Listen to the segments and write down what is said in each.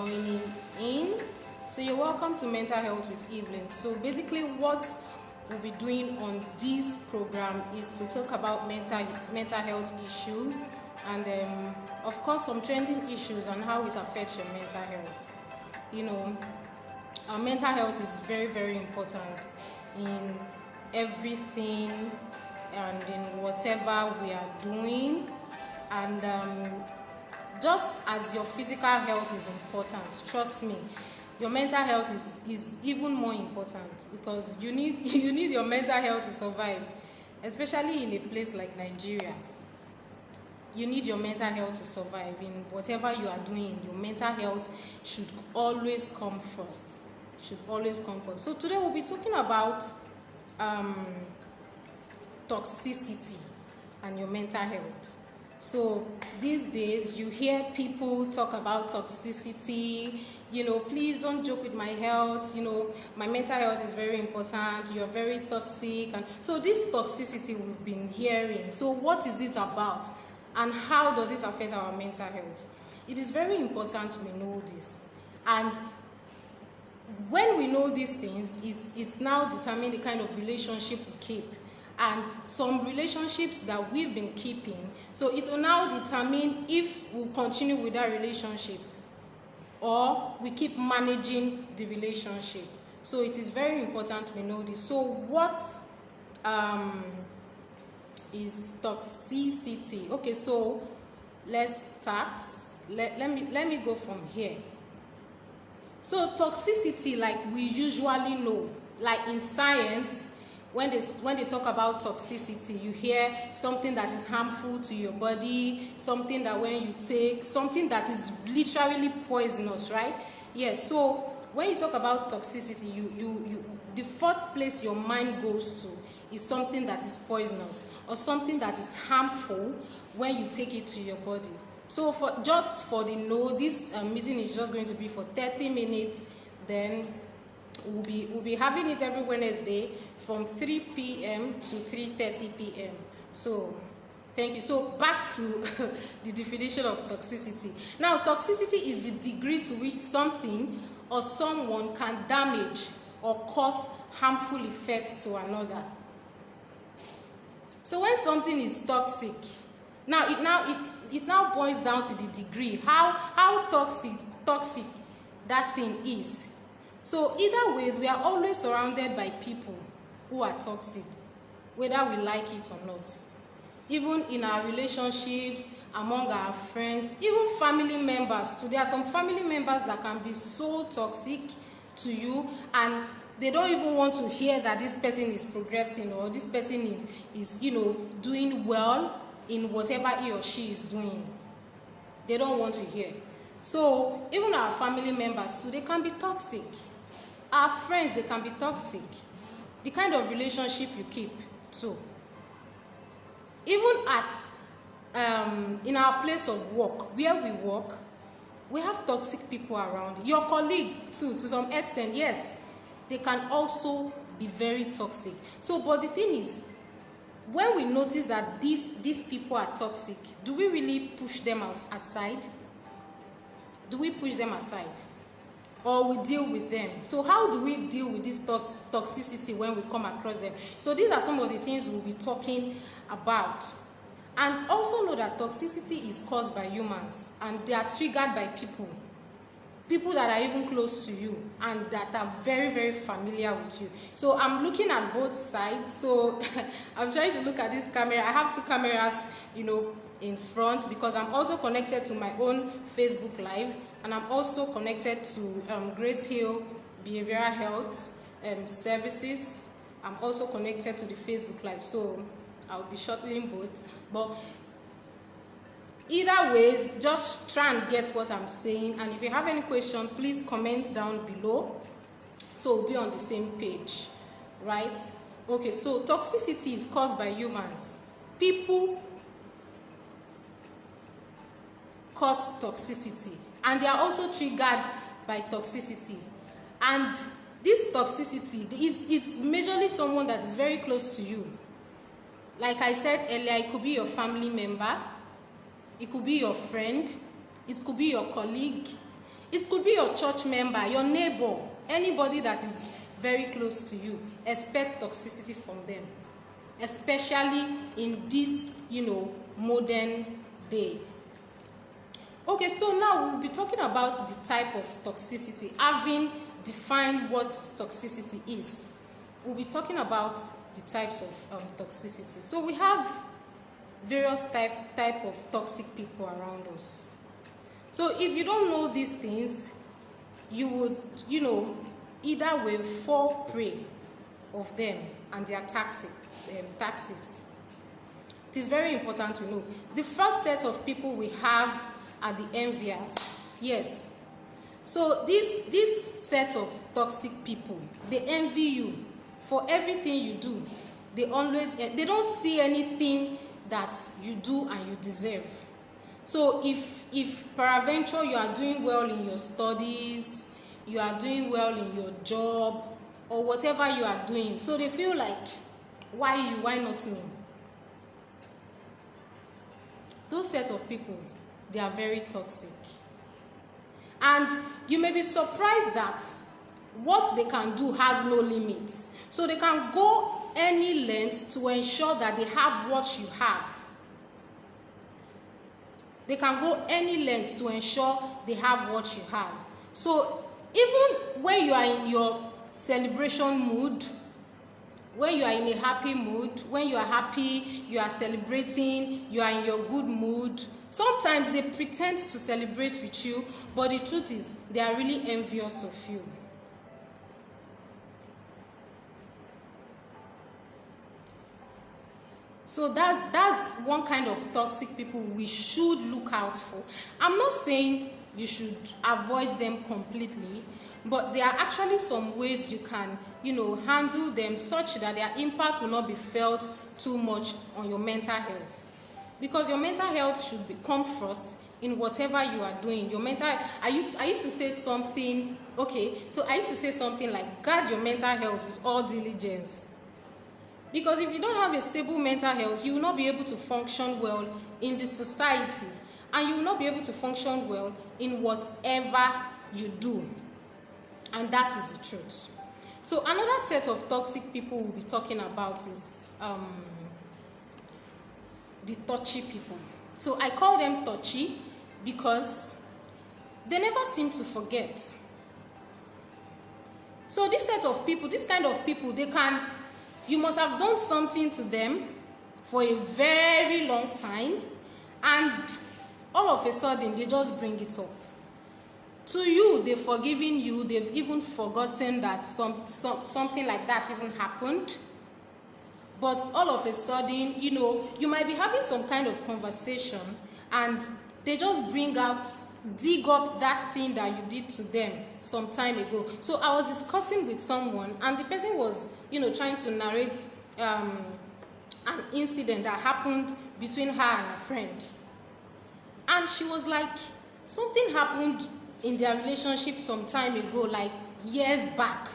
joining in. So you're welcome to Mental Health with Evelyn. So basically what we'll be doing on this program is to talk about mental health issues and of course some trending issues and how it affects your mental health. You know, our mental health is very, very important in everything and in whatever we are doing, and just as your physical health is important, trust me, your mental health is even more important, because you need your mental health to survive, especially in a place like Nigeria. You need your mental health to survive. In whatever you are doing, your mental health should always come first. So today we'll be talking about toxicity and your mental health. So these days you hear people talk about toxicity, please don't joke with my health, my mental health is very important, you're very toxic. And so this toxicity we've been hearing, so what is it about and how does it affect our mental health? It is very important we know this, and when we know these things, it's now determine the kind of relationship we keep. And some relationships that we've been keeping, so it will now determine if we'll continue with that relationship or we keep managing the relationship. So it is very important we know this. So what is toxicity? Okay, so let's start. Let me go from here. So toxicity, like we usually know, like in science, when they talk about toxicity, you hear something that is harmful to your body, something that when you take, something that is literally poisonous, right? Yes. So when you talk about toxicity, you the first place your mind goes to is something that is poisonous or something that is harmful when you take it to your body. So for the know, this meeting is just going to be for 30 minutes. Then we'll be having it every Wednesday from 3 p.m. to 3:30 p.m. So thank you. So back to the definition of toxicity. Now, toxicity is the degree to which something or someone can damage or cause harmful effects to another. So when something is toxic, it now boils down to the degree, how toxic that thing is. So either ways, we are always surrounded by people who are toxic, whether we like it or not. Even in our relationships, among our friends, even family members too. There are some family members that can be so toxic to you, and they don't even want to hear that this person is progressing or this person is doing well in whatever he or she is doing. They don't want to hear. So even our family members too, they can be toxic. Our friends, they can be toxic. The kind of relationship you keep too. Even in our place of work, where we work, we have toxic people around. Your colleague too, to some extent, yes, they can also be very toxic. So, but the thing is, when we notice that these people are toxic, do we really push them aside? Do we push them aside? Or we deal with them? So how do we deal with this toxicity when we come across them? So these are some of the things we'll be talking about. And also know that toxicity is caused by humans, and they are triggered by people that are even close to you and that are very, very familiar with you. So I'm looking at both sides. So I'm trying to look at this camera. I have two cameras, in front, because I'm also connected to my own Facebook Live, and I'm also connected to Grace Hill Behavioral Health Services. I'm also connected to the Facebook Live, so I'll be shuttling both. But either ways, just try and get what I'm saying, and if you have any question, please comment down below so we'll be on the same page, right? Okay, so toxicity is caused by humans. People cause toxicity, and they are also triggered by toxicity. And this toxicity is majorly someone that is very close to you. Like I said earlier, it could be your family member, it could be your friend, it could be your colleague, It could be your church member, your neighbor, anybody that is very close to you. Expect toxicity from them, especially in this, modern day. Okay, so now we will be talking about the type of toxicity. Having defined what toxicity is, we'll be talking about the types of toxicity. So we have various type of toxic people around us. So if you don't know these things, you would, either way fall prey of them and their tactics. It is very important to know. The first set of people we have are the envious. Yes. So this set of toxic people, they envy you for everything you do. They don't see anything that you do and you deserve. So if peradventure you are doing well in your studies, you are doing well in your job, or whatever you are doing, so they feel like, why you, why not me? Those sets of people, they are very toxic. And you may be surprised that what they can do has no limits. So they can go any length to ensure that they have what you have. They can go any length to ensure they have what you have. So even when you are in your celebration mood, when you are in a happy mood, when you are happy, you are celebrating, you are in your good mood, sometimes they pretend to celebrate with you, but the truth is they are really envious of you. So that's one kind of toxic people we should look out for. I'm not saying you should avoid them completely, but there are actually some ways you can, handle them such that their impact will not be felt too much on your mental health. Because your mental health should come first in whatever you are doing. I used to say something, like, guard your mental health with all diligence. Because if you don't have a stable mental health, you will not be able to function well in the society, and you will not be able to function well in whatever you do. And that is the truth. So another set of toxic people we'll be talking about is the touchy people. So I call them touchy because they never seem to forget. So this set of people, this kind of people, you must have done something to them for a very long time, and all of a sudden they just bring it up. To you, they've forgiven you, they've even forgotten that something like that even happened. But all of a sudden, you might be having some kind of conversation and they just dig up that thing that you did to them some time ago. So I was discussing with someone and the person was, trying to narrate an incident that happened between her and a friend. And she was like, something happened in their relationship some time ago, like years back.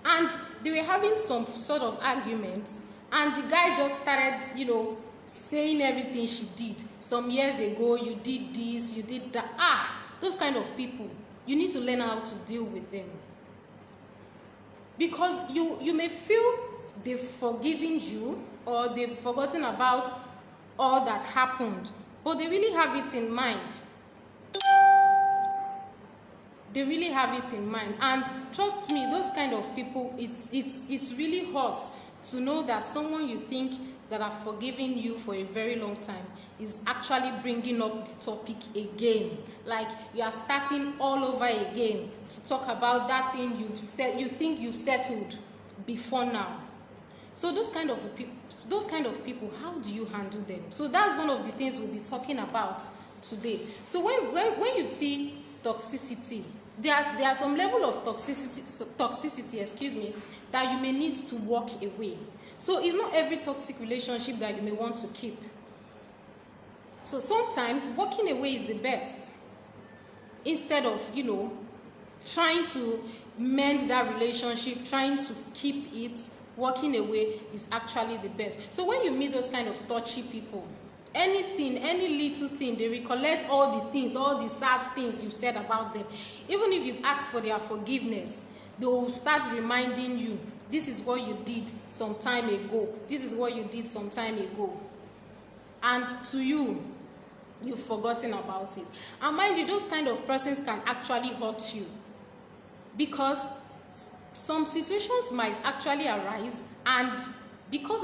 And they were having some sort of arguments. And the guy just started, saying everything she did. Some years ago, you did this, you did that. Those kind of people, you need to learn how to deal with them. Because you may feel they've forgiven you or they've forgotten about all that happened, but they really have it in mind. They really have it in mind. And trust me, those kind of people, it's really hurt to know that someone you think that have forgiven you for a very long time is actually bringing up the topic again. Like you are starting all over again to talk about that thing you think you've settled before now. So those kind of people, how do you handle them? So that's one of the things we'll be talking about today. So when you see toxicity, there are some level of toxicity, that you may need to walk away. So it's not every toxic relationship that you may want to keep. So sometimes walking away is the best. Instead of, trying to mend that relationship, trying to keep it, walking away is actually the best. So when you meet those kind of touchy people, anything, any little thing, they recollect all the things, all the sad things you said about them. Even if you've asked for their forgiveness, they will start reminding you, this is what you did some time ago, this is what you did some time ago, and to you, you've forgotten about it. And mind you, those kind of persons can actually hurt you, because some situations might actually arise, and because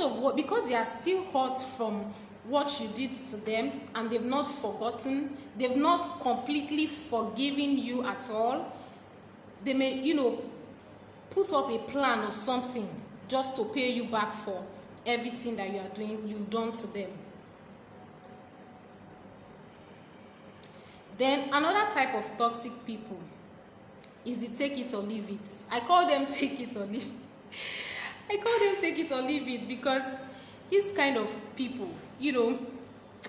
they are still hurt from what you did to them, and they've not forgotten, they've not completely forgiven you at all, they may, put up a plan or something just to pay you back for everything that you've done to them. Then another type of toxic people is the take it or leave it. I call them take it or leave it. I call them take it or leave it because this kind of people,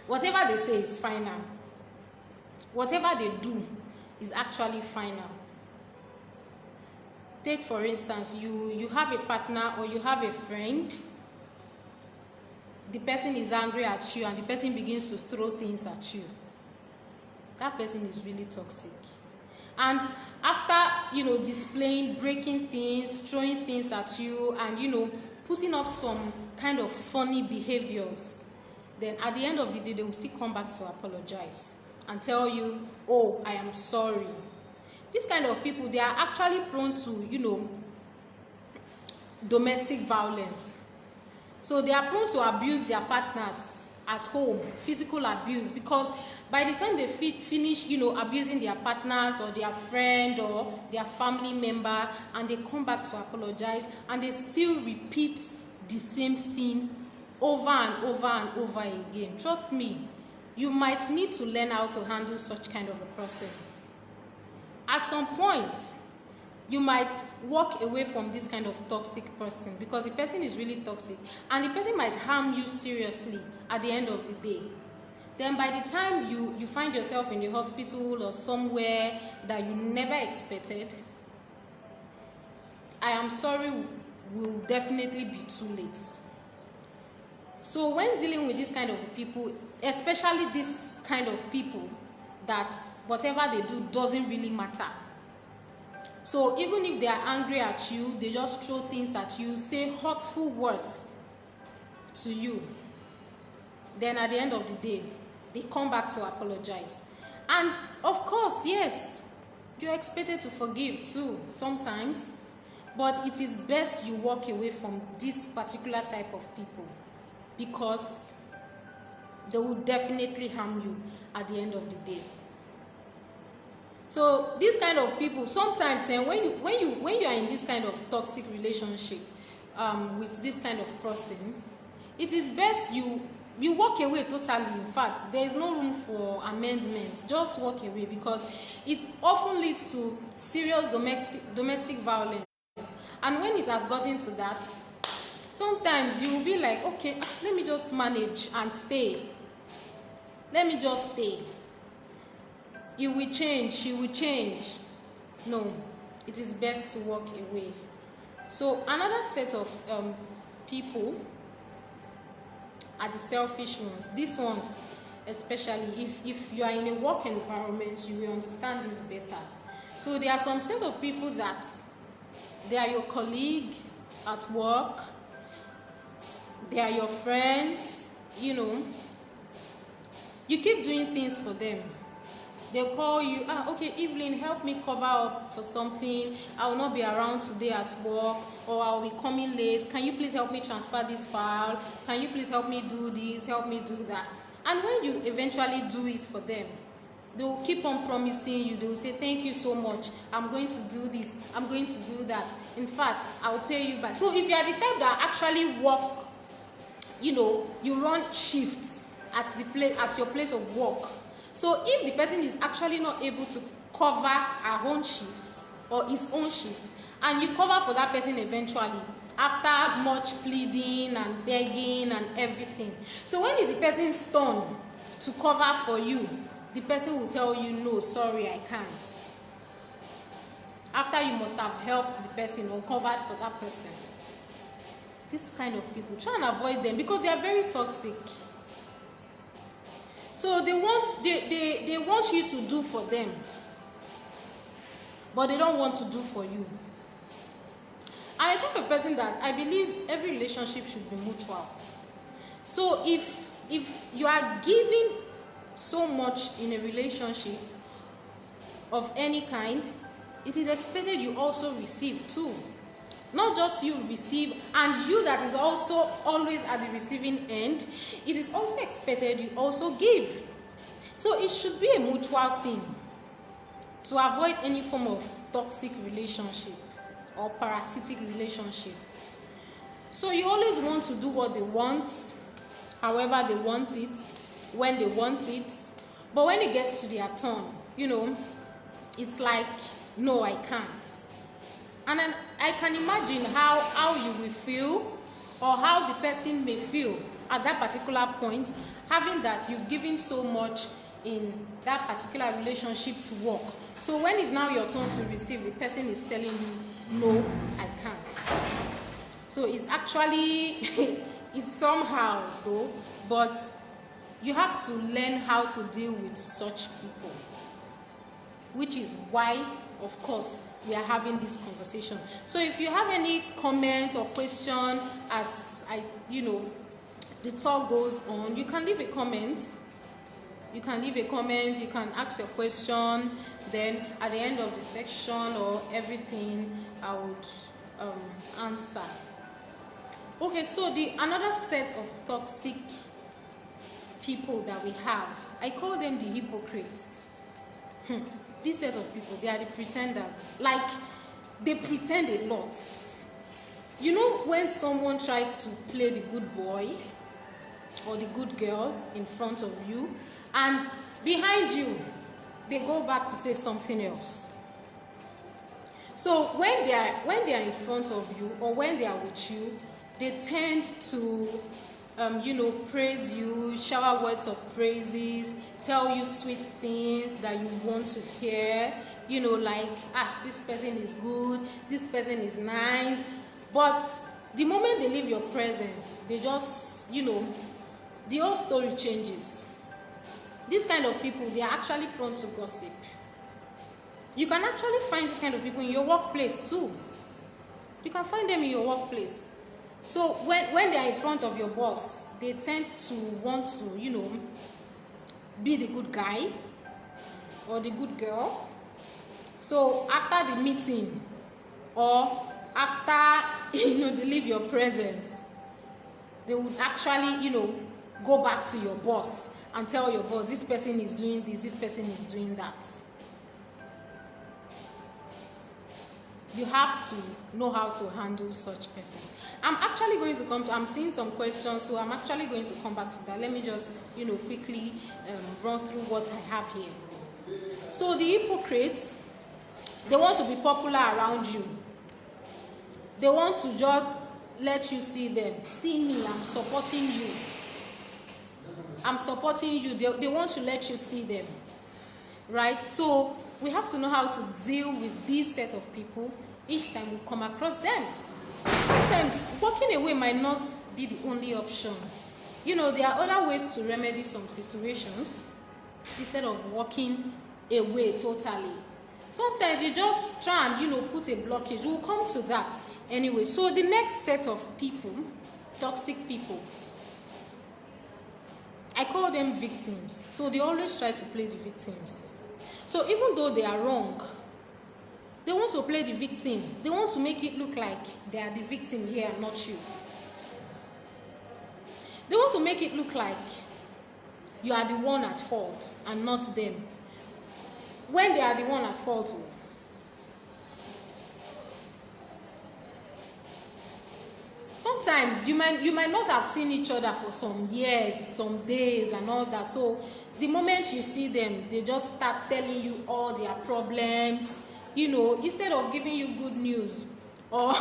whatever they say is final. Whatever they do is actually final. Take for instance, you have a partner or you have a friend. The person is angry at you and the person begins to throw things at you. That person is really toxic. And after, displaying, breaking things, throwing things at you, and, putting up some kind of funny behaviors, then at the end of the day, they will still come back to apologize and tell you, oh, I am sorry. This kind of people, they are actually prone to, domestic violence. So they are prone to abuse their partners at home, physical abuse, because by the time they finish, abusing their partners or their friend or their family member, and they come back to apologize, and they still repeat the same thing over and over and over again. Trust me, you might need to learn how to handle such kind of a person. At some point, you might walk away from this kind of toxic person because the person is really toxic, and the person might harm you seriously at the end of the day. Then by the time you find yourself in the hospital or somewhere that you never expected, I am sorry, will definitely be too late. So when dealing with this kind of people, especially this kind of people that whatever they do doesn't really matter. So even if they are angry at you, they just throw things at you, say hurtful words to you, then at the end of the day, they come back to apologize. And of course, yes, you're expected to forgive too sometimes, but it is best you walk away from this particular type of people because they will definitely harm you at the end of the day. So this kind of people, sometimes when you are in this kind of toxic relationship with this kind of person, it is best you walk away totally. In fact, there is no room for amendment. Just walk away because it often leads to serious domestic violence. And when it has gotten to that, sometimes you will be like, okay, let me just manage and stay. Let me just stay. You will change, she will change. No, it is best to walk away. So another set of people are the selfish ones. These ones, especially if you are in a work environment, you will understand this better. So there are some set of people that they are your colleague at work, they are your friends, you keep doing things for them. They'll call you, okay, Evelyn, help me cover up for something. I will not be around today at work, or I will be coming late. Can you please help me transfer this file? Can you please help me do this? Help me do that. And when you eventually do it for them, they will keep on promising you. They will say, thank you so much. I'm going to do this. I'm going to do that. In fact, I will pay you back. So if you are the type that actually work, you run shifts at your place of work. So if the person is actually not able to cover her own shift or his own shift, and you cover for that person eventually, after much pleading and begging and everything. So when is the person's turn to cover for you, the person will tell you, no, sorry, I can't. After you must have helped the person or covered for that person. This kind of people, try and avoid them because they are very toxic. So they want you to do for them, but they don't want to do for you. I'm a kind of person that I believe every relationship should be mutual. So if you are giving so much in a relationship of any kind, it is expected you also receive too. Not just you receive, and you that is also always at the receiving end, it is also expected you also give. So it should be a mutual thing to avoid any form of toxic relationship or parasitic relationship. So you always want to do what they want, however they want it, when they want it. But when it gets to their turn, it's like, no, I can't. And then I can imagine how you will feel, or how the person may feel at that particular point, having that you've given so much in that particular relationship's work. So when it's now your turn to receive, the person is telling you, no, I can't. So it's actually, it's somehow though, but you have to learn how to deal with such people, which is why, of course, we are having this conversation. So if you have any comment or question as the talk goes on, you can leave a comment. You can ask your question, then at the end of the section or everything, I would answer. Okay, so another set of toxic people that we have, I call them the hypocrites. This set of people, they are the pretenders. Like, they pretend a lot. When someone tries to play the good boy or the good girl in front of you, and behind you, they go back to say something else. So when they are in front of you, or when they are with you, they tend to praise you, shower words of praises, tell you sweet things that you want to hear, like, this person is good, this person is nice. But the moment they leave your presence, they just, the whole story changes. These kind of people, they are actually prone to gossip. You can actually find this kind of people in your workplace too. You can find them in your workplace. So when they are in front of your boss, they tend to want to, be the good guy or the good girl. So after the meeting, or after they leave your presence, they would actually go back to your boss and tell your boss, this person is doing this person is doing that. You have to know how to handle such persons. I'm seeing some questions, so I'm actually going to come back to that. Let me just quickly run through what I have here. So the hypocrites, they want to be popular around you. They want to just let you see them. See me, I'm supporting you. I'm supporting you. They want to let you see them. Right? So we have to know how to deal with these sets of people each time we come across them. Sometimes walking away might not be the only option. There are other ways to remedy some situations instead of walking away totally. Sometimes you just try and put a blockage. We'll come to that anyway. So the next set of people, toxic people, I call them victims. So they always try to play the victims. So even though they are wrong, they want to play the victim. They want to make it look like they are the victim here, not you. They want to make it look like you are the one at fault and not them, when they are the one at fault. Sometimes you might not have seen each other for some years, some days and all that. So the moment you see them, they just start telling you all their problems, instead of giving you good news or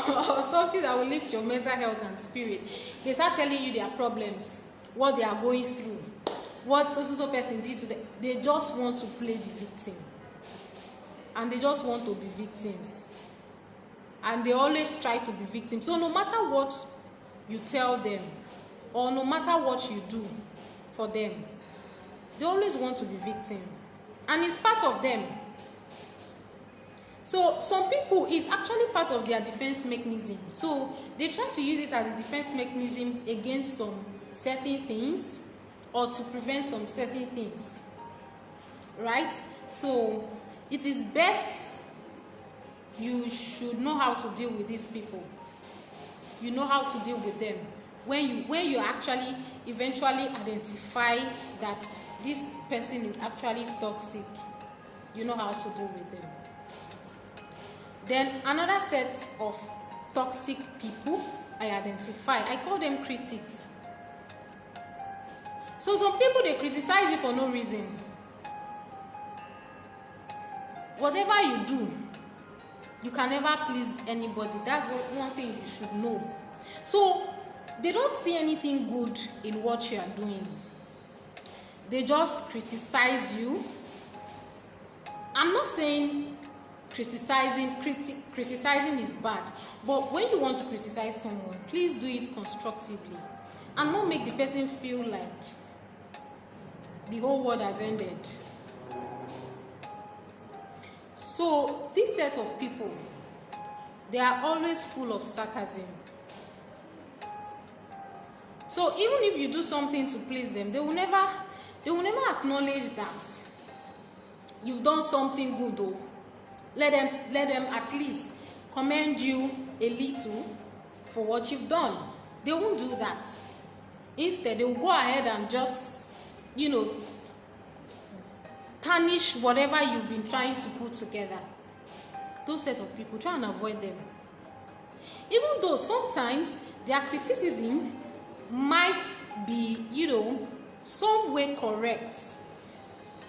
something that will lift your mental health and spirit. They start telling you their problems, what they are going through, what so person did to them. They just want to play the victim. And they just want to be victims. And they always try to be victims. So no matter what you tell them, or no matter what you do for them, They always want to be victim, and it's part of them. So some people, it's actually part of their defense mechanism. So they try to use it as a defense mechanism against some certain things, or to prevent some certain things, right? So it is best you should know how to deal with these people. You know how to deal with them. When you actually eventually identify that this person is actually toxic, you know how to deal with them. Then another set of toxic people I identify, I call them critics. So some people, they criticize you for no reason. Whatever you do, you can never please anybody. That's one thing you should know. So they don't see anything good in what you are doing. They just criticize you. I'm not saying criticizing is bad, but when you want to criticize someone, please do it constructively and not make the person feel like the whole world has ended. So this set of people, they are always full of sarcasm. So even if you do something to please them, they will never acknowledge that you've done something good though. Let them at least commend you a little for what you've done. They won't do that. Instead, they will go ahead and just, tarnish whatever you've been trying to put together. Those set of people, try and avoid them. Even though sometimes their criticism might be, some way correct.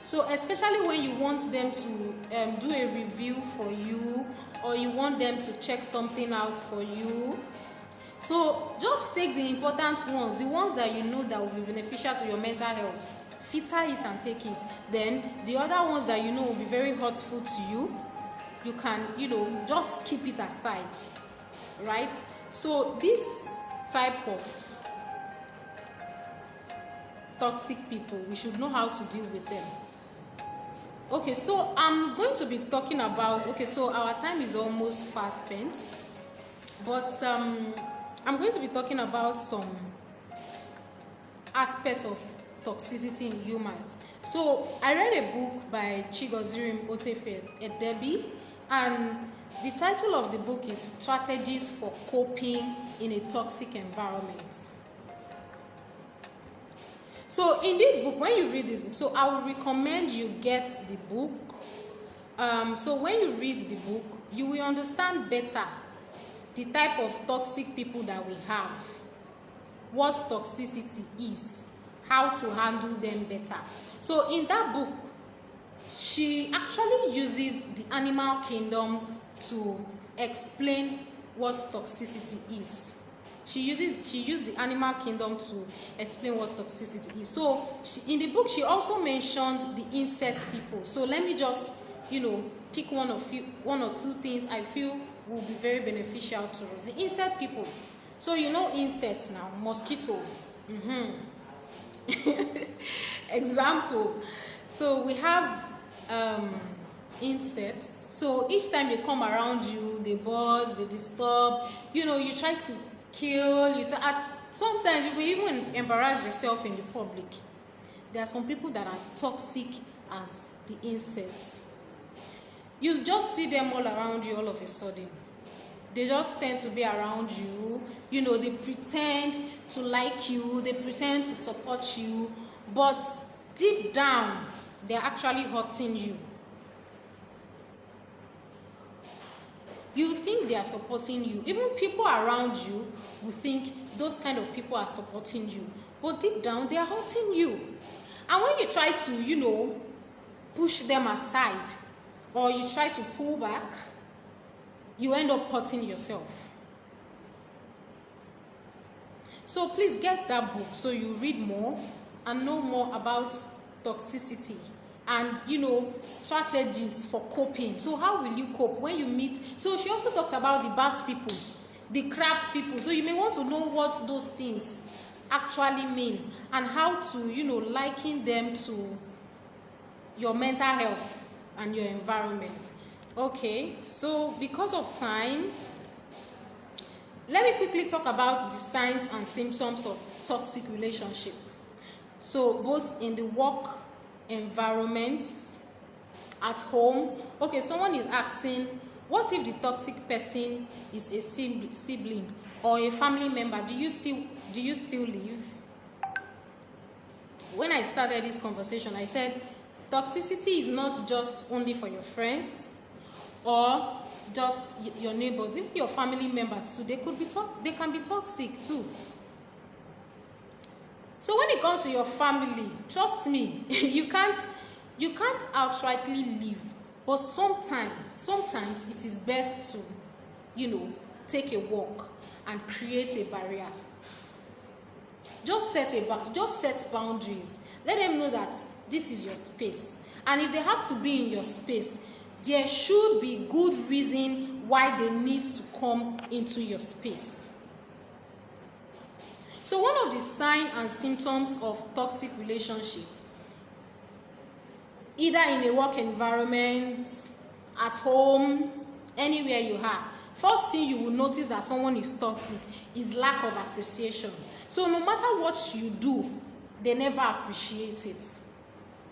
So especially when you want them to do a review for you, or you want them to check something out for you. So just take the important ones, the ones that you know that will be beneficial to your mental health. Filter it and take it. Then the other ones that you know will be very hurtful to you, you can, just keep it aside, right? So this type of toxic people, we should know how to deal with them. Okay, so I'm going to be talking about, so our time is almost fast spent, but I'm going to be talking about some aspects of toxicity in humans. So I read a book by Chigozirim Otefe-Edebi, and the title of the book is Strategies for Coping in a Toxic Environment. So in this book, when you read this book, so I would recommend you get the book. So when you read the book, you will understand better the type of toxic people that we have, what toxicity is, how to handle them better. So in that book, she actually uses the animal kingdom to explain what toxicity is. She used the animal kingdom to explain what toxicity is. So in the book, she also mentioned the insect people. So let me just, pick one or two things I feel will be very beneficial to us. The insect people. So insects now, mosquito. Example. So we have insects. So each time they come around you, they buzz, they disturb. You try to kill. Sometimes you will even embarrass yourself in the public. There are some people that are toxic as the insects. You just see them all around you all of a sudden. They just tend to be around you. They pretend to like you. They pretend to support you. But deep down, they're actually hurting you. You think they are supporting you. Even people around you will think those kind of people are supporting you. But deep down, they are hurting you. And when you try to, push them aside, or you try to pull back, you end up hurting yourself. So please get that book so you read more and know more about toxicity and strategies for coping. So how will you cope when you meet? So she also talks about the bad people, the crap people. So you may want to know what those things actually mean, and how to, liken them to your mental health and your environment. Okay, so because of time, let me quickly talk about the signs and symptoms of toxic relationship. So both in the work environment, at home. Okay, someone is asking, what if the toxic person is a sibling or a family member? Do you still live? When I started this conversation, I said toxicity is not just only for your friends or just your neighbors. If your family members too, they can be toxic too. So when it comes to your family, trust me, you can't outrightly leave. But sometimes it is best to, take a walk and create a barrier. Just set boundaries. Let them know that this is your space. And if they have to be in your space, there should be good reason why they need to come into your space. So one of the signs and symptoms of toxic relationship, either in a work environment, at home, anywhere you are, first thing you will notice that someone is toxic is lack of appreciation. So no matter what you do, they never appreciate it.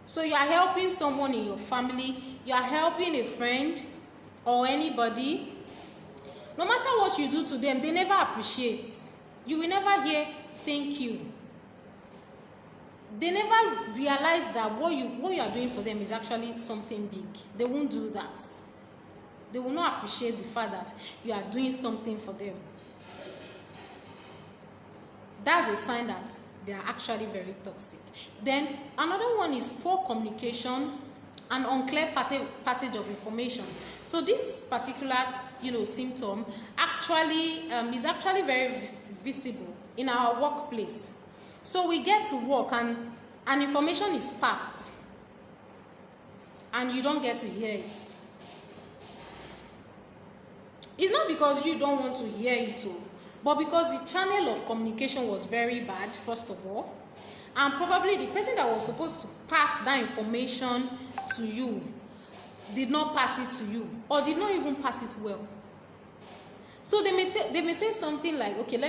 So you are helping someone in your family, you are helping a friend or anybody, no matter what you do to them, they never appreciate. You will never hear thank you. They never realize that what you are doing for them is actually something big. They won't do that. They will not appreciate the fact that you are doing something for them. That's a sign that they are actually very toxic. Then another one is poor communication and unclear passage of information. So this particular symptom actually is actually very visible in our workplace. So we get to work and information is passed and you don't get to hear it. It's not because you don't want to hear it, but because the channel of communication was very bad, first of all, and probably the person that was supposed to pass that information to you did not pass it to you, or did not even pass it well. So they may say something like, okay,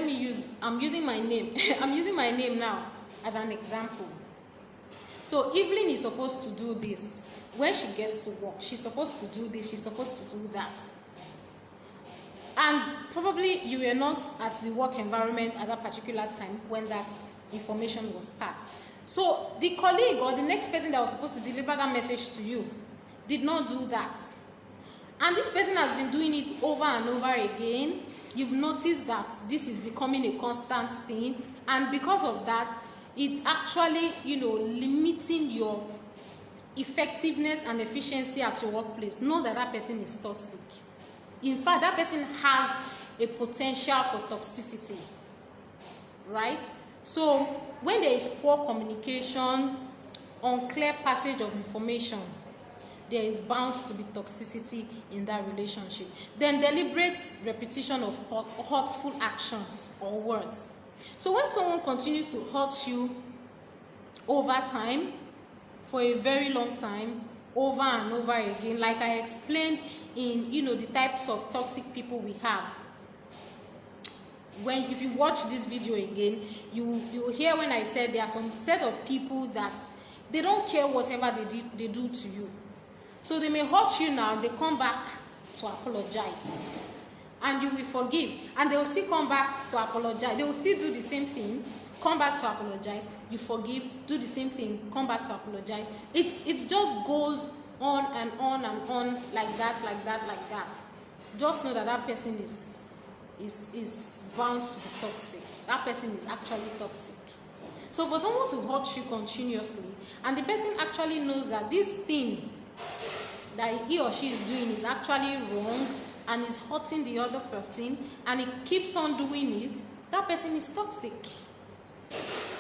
I'm using my name I'm using my name now as an example. So Evelyn is supposed to do this. When she gets to work, she's supposed to do this, she's supposed to do that. And probably you were not at the work environment at that particular time when that information was passed. So the colleague or the next person that was supposed to deliver that message to you did not do that. And this person has been doing it over and over again. You've noticed that this is becoming a constant thing. And because of that, it's actually, limiting your effectiveness and efficiency at your workplace. Know that that person is toxic. In fact, that person has a potential for toxicity, right? So when there is poor communication, unclear passage of information, there is bound to be toxicity in that relationship. Then deliberate repetition of hurtful actions or words. So when someone continues to hurt you over time, for a very long time, over and over again, like I explained in the types of toxic people we have. If you watch this video again, you hear when I said there are some set of people that they don't care whatever they do to you. So they may hurt you now, they come back to apologize, and you will forgive, and they will still come back to apologize. They will still do the same thing, come back to apologize, you forgive, do the same thing, come back to apologize. It just goes on and on and on like that. Just know that person is bound to be toxic. That person is actually toxic. So for someone to hurt you continuously, and the person actually knows that this thing that he or she is doing is actually wrong and is hurting the other person, and it keeps on doing it, that person is toxic.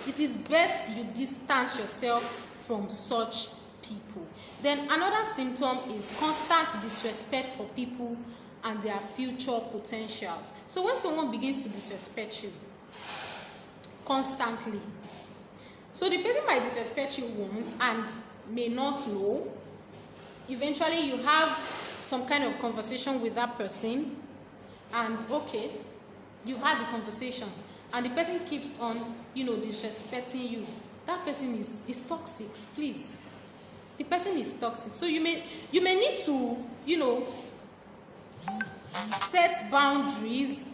It is best you distance yourself from such people. Then another symptom is constant disrespect for people and their future potentials. So when someone begins to disrespect you, constantly. So the person might disrespect you once and may not know. Eventually you have some kind of conversation with that person, and okay, you had the conversation and the person keeps on, disrespecting you. That person is toxic. Please, the person is toxic. So you may need to, set boundaries.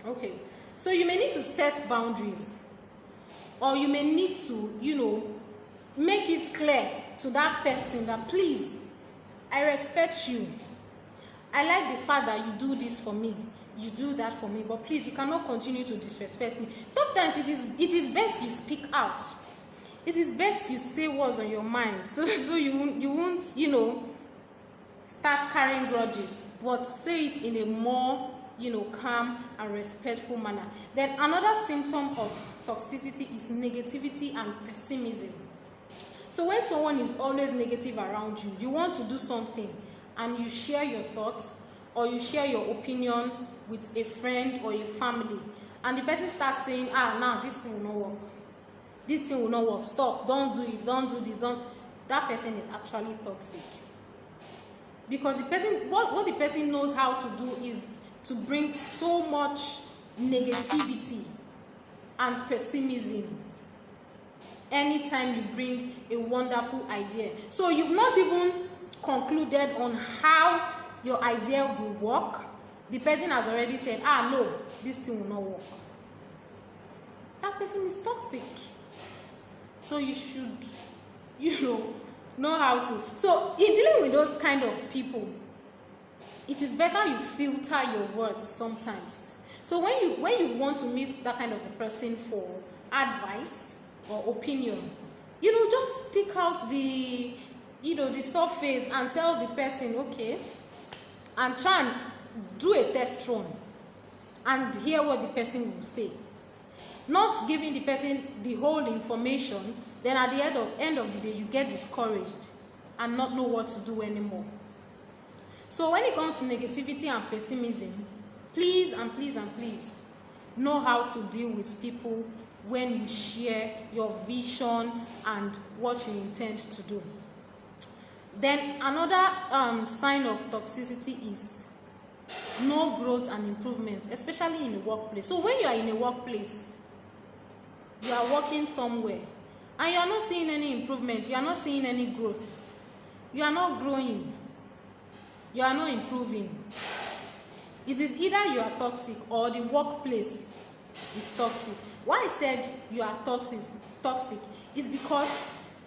Okay, so you may need to set boundaries, or you may need to, make it clear to that person that, please, I respect you. I like the fact that you do this for me, you do that for me, but please, you cannot continue to disrespect me. Sometimes it is best you speak out. It is best you say what's on your mind, so you won't, start carrying grudges, but say it in a more, calm and respectful manner. Then another symptom of toxicity is negativity and pessimism. So when someone is always negative around you, you want to do something and you share your thoughts or you share your opinion with a friend or a family, and the person starts saying, now this thing will not work. This thing will not work. Stop. Don't do it. Don't do this. That person is actually toxic. Because the person, what the person knows how to do is to bring so much negativity and pessimism anytime you bring a wonderful idea. So you've not even concluded on how your idea will work. The person has already said, no, this thing will not work. That person is toxic. So you should, know how to. So in dealing with those kind of people, it is better you filter your words sometimes. So when you want to meet that kind of a person for advice or opinion, just pick out the surface and tell the person, okay, and try and do a test run and hear what the person will say. Not giving the person the whole information, then at the end of the day, you get discouraged and not know what to do anymore. So when it comes to negativity and pessimism, please and please and please know how to deal with people when you share your vision and what you intend to do. Then another sign of toxicity is no growth and improvement, especially in the workplace. So when you are in a workplace, you are working somewhere and you are not seeing any improvement, you are not seeing any growth, you are not growing, you are not improving, it is either you are toxic or the workplace is toxic. Why I said you are toxic is because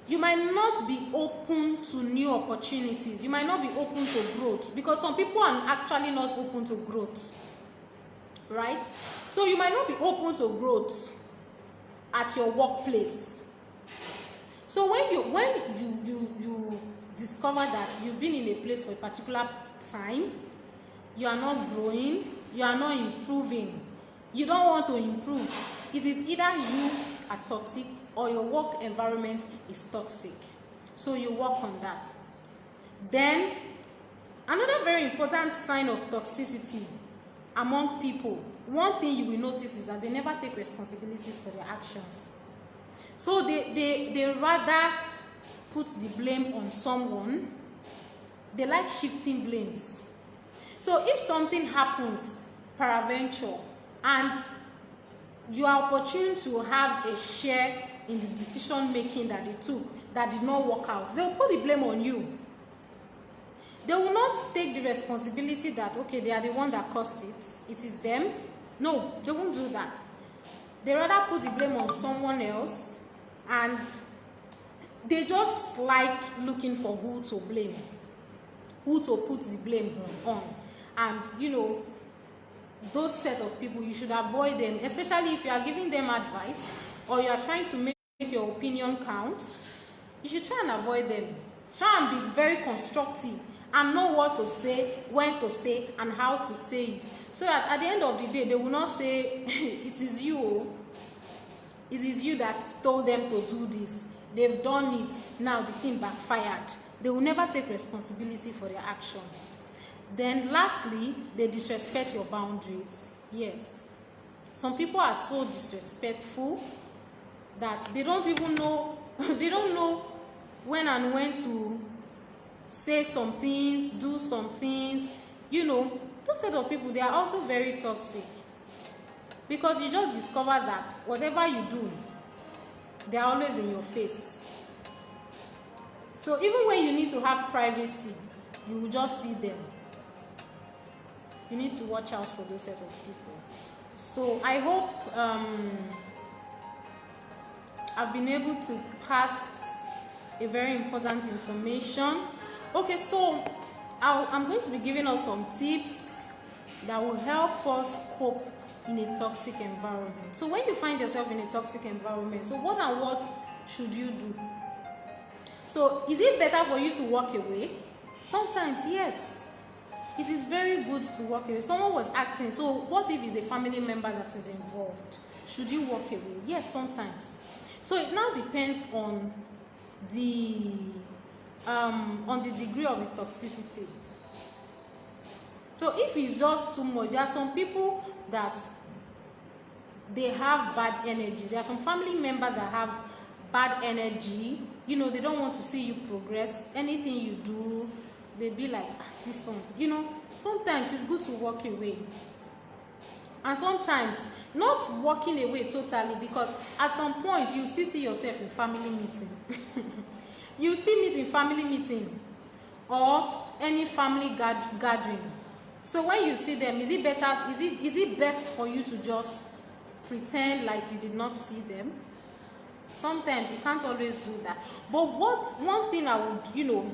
you might not be open to new opportunities, you might not be open to growth, because some people are actually not open to growth, right? So you might not be open to growth at your workplace. So when you discover that you've been in a place for a particular time, you are not growing, you are not improving, you don't want to improve, it is either you are toxic or your work environment is toxic. So you work on that. Then another very important sign of toxicity among people, one thing you will notice is that they never take responsibilities for their actions. So they rather put the blame on someone. They like shifting blames. So if something happens peradventure and you are opportune to have a share in the decision making that they took that did not work out, they will put the blame on you. They will not take the responsibility that, okay, they are the one that caused it, it is them. No, they won't do that. They rather put the blame on someone else, and they just like looking for who to blame, who to put the blame on. And those set of people, you should avoid them, especially if you are giving them advice or you are trying to make your opinion count. You should try and avoid them. Try and be very constructive and know what to say, when to say, and how to say it, so that at the end of the day, they will not say it is you that told them to do this, they've done it, now the thing backfired. They will never take responsibility for their action. Then lastly, they disrespect your boundaries. Yes, Some people are so disrespectful that they don't even know they don't know when to say some things, do some things. You know, those set of people, they are also very toxic, because you just discover that whatever you do, they are always in your face. So even when you need to have privacy, you will just see them. You need to watch out for those set of people. So I hope I've been able to pass a very important information. Okay, so I'm going to be giving us some tips that will help us cope in a toxic environment. So when you find yourself in a toxic environment, so what and what should you do? So is it better for you to walk away? Sometimes, yes. It is very good to walk away. Someone was asking, so what if it's a family member that is involved? Should you walk away? Yes, sometimes. So it now depends on the degree of the toxicity. So if it's just too much, there are some people that they have bad energy. There are some family members that have bad energy. You know, they don't want to see you progress. Anything you do, they be like, this one. You know, sometimes it's good to walk away. And sometimes not walking away totally, because at some point you still see yourself in family meeting. You still meet in family meeting or any family gathering. So when you see them, is it better? Is it best for you to just pretend like you did not see them? Sometimes you can't always do that. But one thing I would,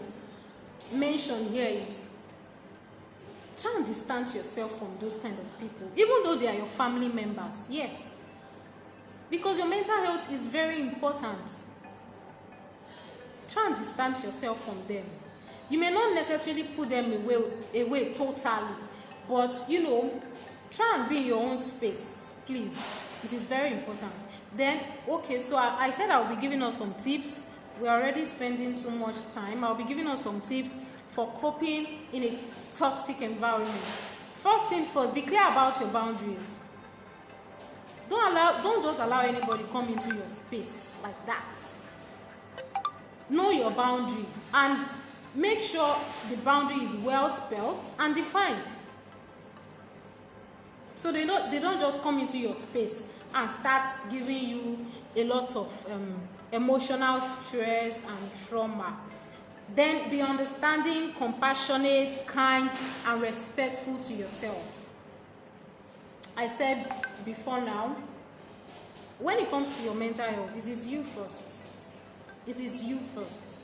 mention here is try and distance yourself from those kind of people, even though they are your family members. Yes, because your mental health is very important. Try and distance yourself from them. You may not necessarily put them away totally, but try and be in your own space, please. It is very important. Then, okay, so I said I'll be giving us some tips. We're already spending too much time. I'll be giving us some tips for coping in a toxic environment. First thing first, be clear about your boundaries. Don't just allow anybody come into your space like that. Know your boundary and make sure the boundary is well spelled and defined. So they don't just come into your space and start giving you a lot of emotional stress and trauma. Then be understanding, compassionate, kind, and respectful to yourself. I said before now, when it comes to your mental health, it is you first. It is you first.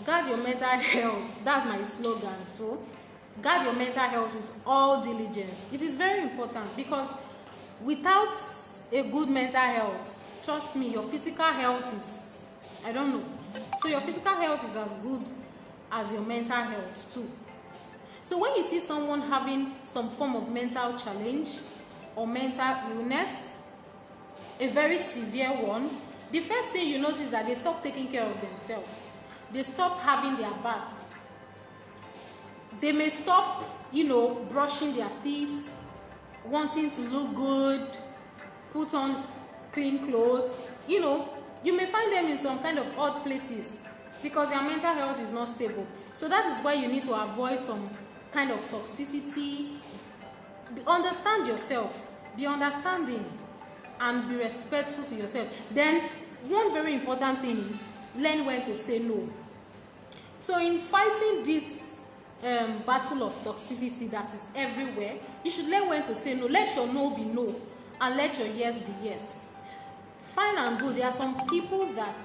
Guard your mental health. That's my slogan. So, guard your mental health with all diligence. It is very important, because without a good mental health, trust me, your physical health is, I don't know. So your physical health is as good as your mental health too. So when you see someone having some form of mental challenge or mental illness, a very severe one, the first thing you notice is that they stop taking care of themselves. They stop having their bath. They may stop, brushing their teeth, wanting to look good, put on clean clothes. You may find them in some kind of odd places because their mental health is not stable. So that is why you need to avoid some kind of toxicity. Understand yourself. Be understanding and be respectful to yourself. Then one very important thing is learn when to say no. So in fighting this battle of toxicity that is everywhere, you should learn when to say no. Let your no be no and let your yes be yes. Fine and good. There are some people that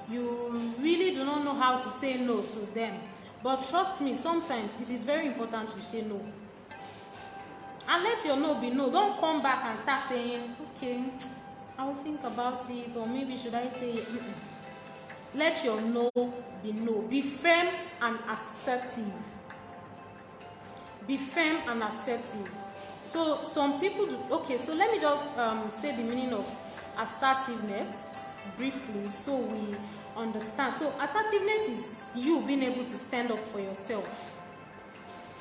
you really do not know how to say no to them. But trust me, sometimes it is very important to say no. And let your no be no. Don't come back and start saying, okay, I will think about it, or maybe should I say it? Let your no be no. Be firm and assertive. Be firm and assertive. So some people do, okay, so let me just say the meaning of assertiveness briefly so we understand. So assertiveness is you being able to stand up for yourself,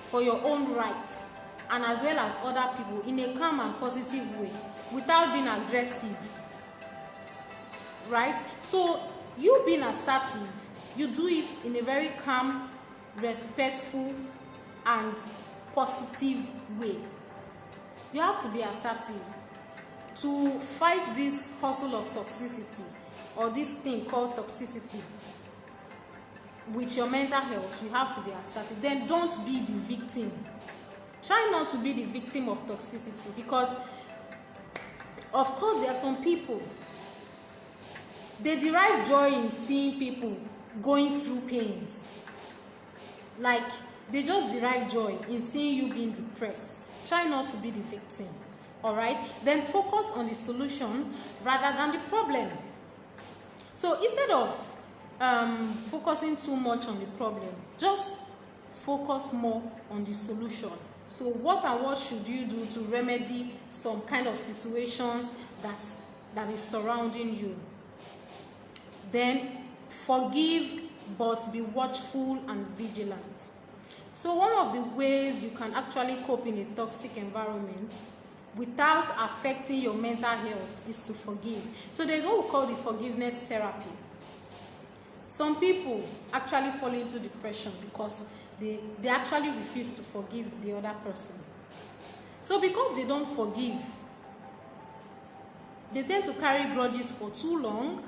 for your own rights, and as well as other people in a calm and positive way. without being aggressive, right? So you being assertive, you do it in a very calm, respectful, and positive way. You have to be assertive to fight this hustle of toxicity, or this thing called toxicity with your mental health. You have to be assertive. Then don't be the victim. Try not to be the victim of toxicity, because of course there are some people, they derive joy in seeing people going through pains. Like, they just derive joy in seeing you being depressed. Try not to be the victim. All right? Then focus on the solution rather than the problem. So instead of focusing too much on the problem, just focus more on the solution. So what should you do to remedy some kind of situations that is surrounding you? Then forgive, but be watchful and vigilant. So one of the ways you can actually cope in a toxic environment without affecting your mental health is to forgive. So there's what we call the forgiveness therapy. Some people actually fall into depression because they actually refuse to forgive the other person. So because they don't forgive, they tend to carry grudges for too long,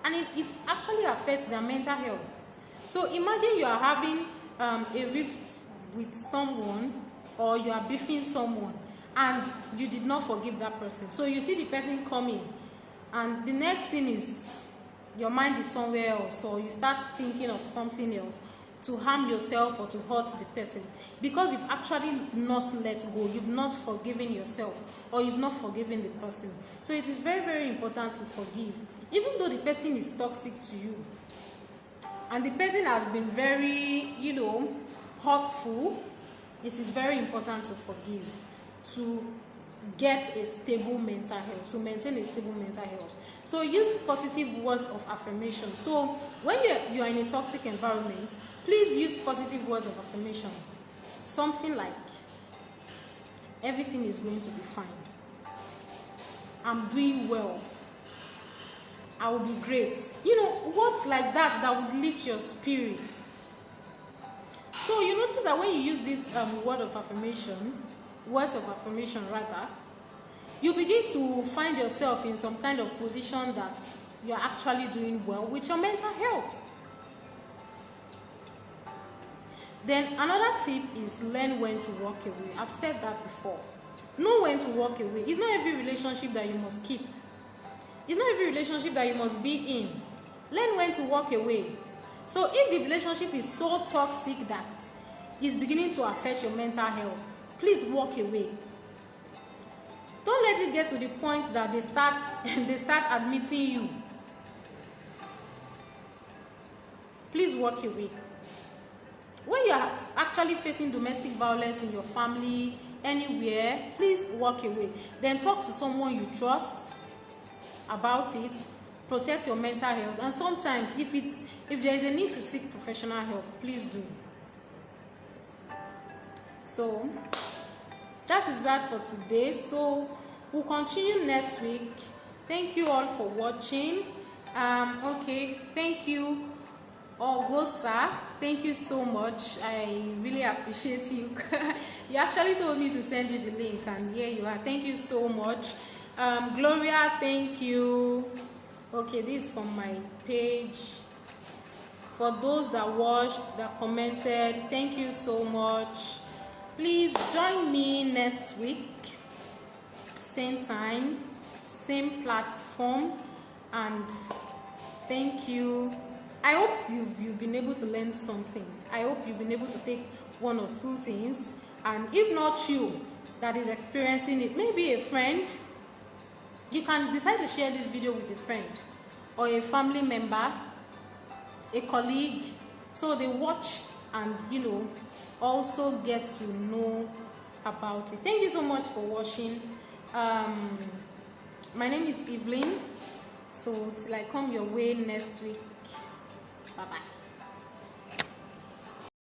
and it actually affects their mental health. So imagine you are having a rift with someone, or you are beefing someone, and you did not forgive that person. So you see the person coming, and the next thing is your mind is somewhere else, or you start thinking of something else to harm yourself or to hurt the person, because you've actually not let go, you've not forgiven yourself, or you've not forgiven the person. So it is very, very important to forgive, even though the person is toxic to you and the person has been very, hurtful. It is very important to forgive, to get a stable mental health, to maintain a stable mental health. So use positive words of affirmation. So when you are in a toxic environment, please use positive words of affirmation. Something like, everything is going to be fine, I'm doing well, I will be great. Words like that would lift your spirits. So you notice that when you use this words of affirmation, you begin to find yourself in some kind of position that you're actually doing well with your mental health. Then another tip is learn when to walk away. I've said that before. Know when to walk away. It's not every relationship that you must keep. It's not every relationship that you must be in. Learn when to walk away. So if the relationship is so toxic that it's beginning to affect your mental health, please walk away. Don't let it get to the point that they start admitting you. Please walk away. When you are actually facing domestic violence in your family, anywhere, please walk away. Then talk to someone you trust about it. Protect your mental health. And sometimes, if there is a need to seek professional help, please do. So that is that for today. So we'll continue next week. Thank you all for watching. Okay, thank you, Augusta. Thank you so much. I really appreciate you. You actually told me to send you the link, and here you are. Thank you so much. Gloria, thank you. Okay, this is from my page. For those that watched, that commented, thank you so much. Please join me next week, same time, same platform, and thank you. I hope you've been able to learn something. I hope you've been able to take one or two things, and if not you that is experiencing it, maybe a friend. You can decide to share this video with a friend or a family member, a colleague, so they watch and also get to know about it. Thank you so much for watching. My name is Evelyn. So till I come your way next week, bye bye.